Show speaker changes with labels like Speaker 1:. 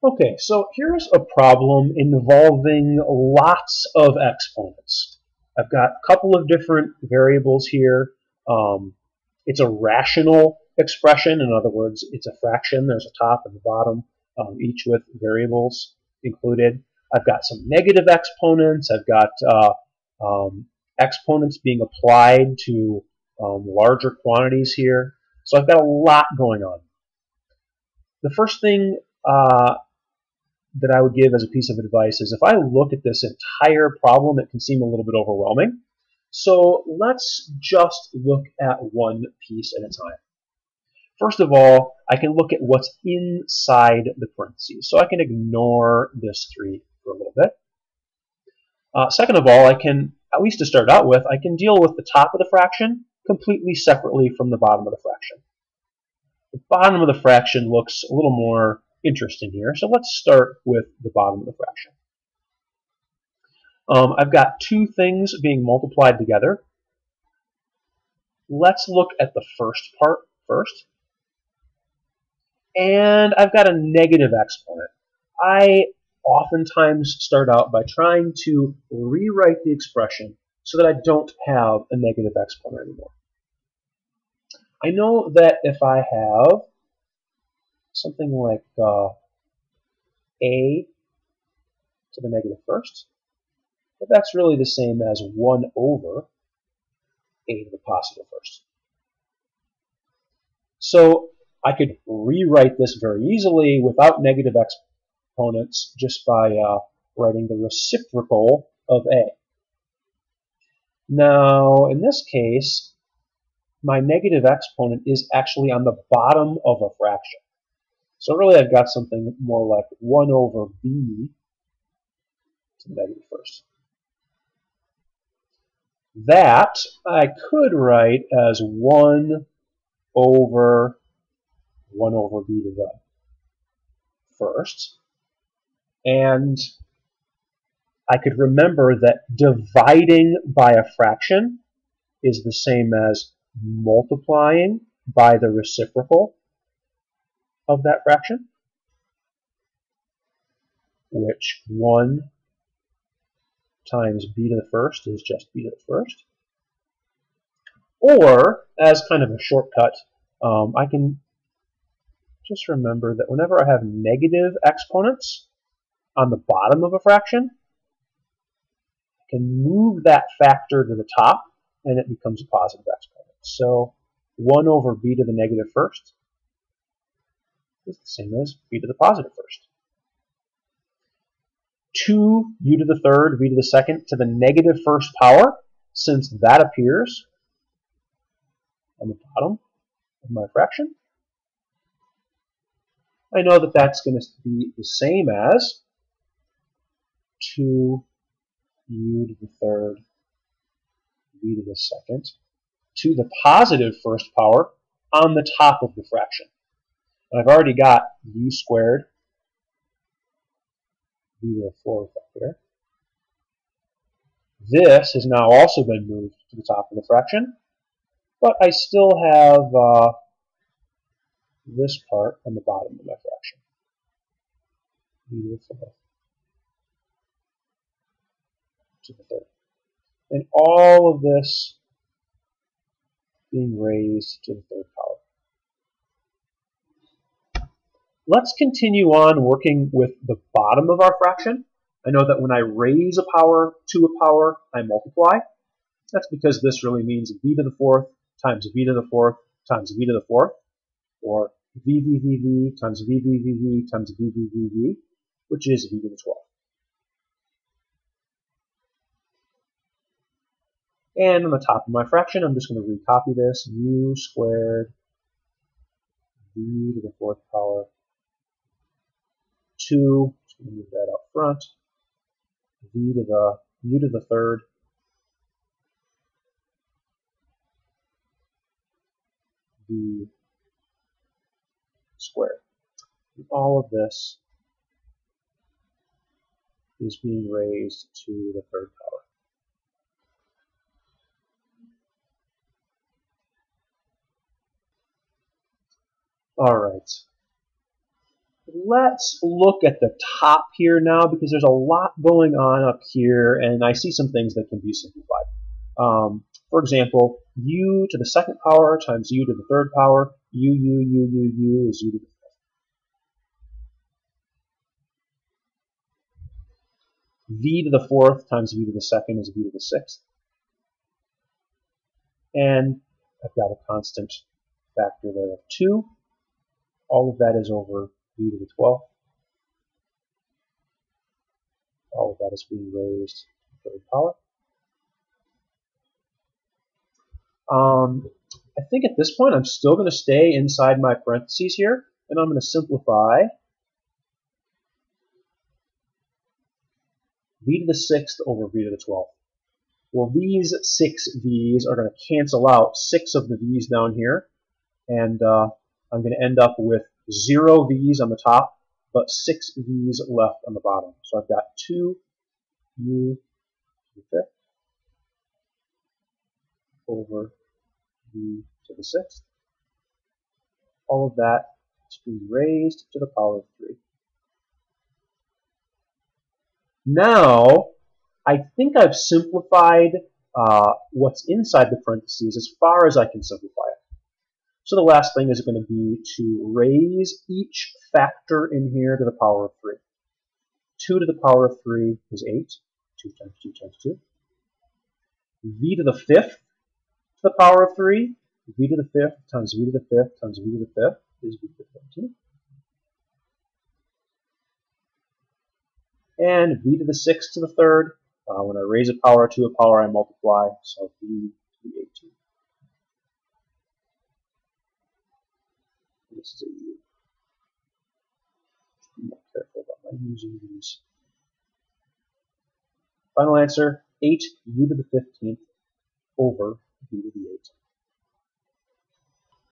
Speaker 1: Okay, so here's a problem involving lots of exponents. I've got a couple of different variables here. Um, it's a rational expression. In other words, it's a fraction. There's a top and a bottom, each with variables included. I've got some negative exponents. I've got exponents being applied to larger quantities here. So I've got a lot going on. The first thing that I would give as a piece of advice is if I look at this entire problem, it can seem a little bit overwhelming. So let's just look at one piece at a time. First of all, I can look at what's inside the parentheses. So I can ignore this 3 for a little bit. Second of all, I can, at least to start out with, I can deal with the top of the fraction completely separately from the bottom of the fraction. The bottom of the fraction looks a little more interesting here. So let's start with the bottom of the fraction. I've got two things being multiplied together. Let's look at the first part first. And I've got a negative exponent. I oftentimes start out by trying to rewrite the expression so that I don't have a negative exponent anymore. I know that if I have something like a to the negative first, but that's really the same as 1 over a to the positive first. So I could rewrite this very easily without negative exponents just by writing the reciprocal of a. Now, in this case, my negative exponent is actually on the bottom of a fraction. So really I've got something more like 1 over b to the negative first. That I could write as 1 over b to the first. And I could remember that dividing by a fraction is the same as multiplying by the reciprocal of that fraction, which 1 times b to the first is just b to the first. Or, as kind of a shortcut, I can just remember that whenever I have negative exponents on the bottom of a fraction, I can move that factor to the top and it becomes a positive exponent. So 1 over b to the negative first is the same as b to the positive first. 2 u to the third, v to the second to the negative first power, since that appears on the bottom of my fraction, I know that that's going to be the same as 2 u to the third, v to the second, to the positive first power on the top of the fraction. And I've already got u squared, v to the fourth up here. This has now also been moved to the top of the fraction, but I still have this part on the bottom of my fraction. V to the fourth to the third. And all of this being raised to the third power. Let's continue on working with the bottom of our fraction. I know that when I raise a power to a power, I multiply. That's because this really means v to the fourth times v to the fourth times v to the fourth, or v times v times v, which is v to the 12th. And on the top of my fraction, I'm just going to recopy this, u squared v to the fourth power 2, just going to move that up front, u to the third, v squared. And all of this is being raised to the third power. All right. Let's look at the top here now because there's a lot going on up here, and I see some things that can be simplified. For example, u to the second power times u to the third power, u is u to the fifth. V to the fourth times v to the second is v to the sixth. And I've got a constant factor there of 2. All of that is over v to the 12th. All of that is being raised to the third power. I think at this point I'm still going to stay inside my parentheses here, and I'm going to simplify v to the 6th over v to the 12th. Well, these 6 v's are going to cancel out 6 of the v's down here, and I'm going to end up with 0 v's on the top, but 6 v's left on the bottom. So I've got 2u to the 5th over v to the 6th. All of that is being raised to the power of 3. Now, I think I've simplified what's inside the parentheses as far as I can simplify it. So the last thing is going to be to raise each factor in here to the power of 3. 2 to the power of 3 is 8. 2 times 2 times 2. V to the 5th to the power of 3. V to the 5th times v to the 5th times v to the 5th is v to the 15th. And v to the 6th to the 3rd. When I raise a power to a power, I multiply, so v to the 18th. This is a u. Be more careful about my using these. Final answer, 8u to the 15th over v to the 8th.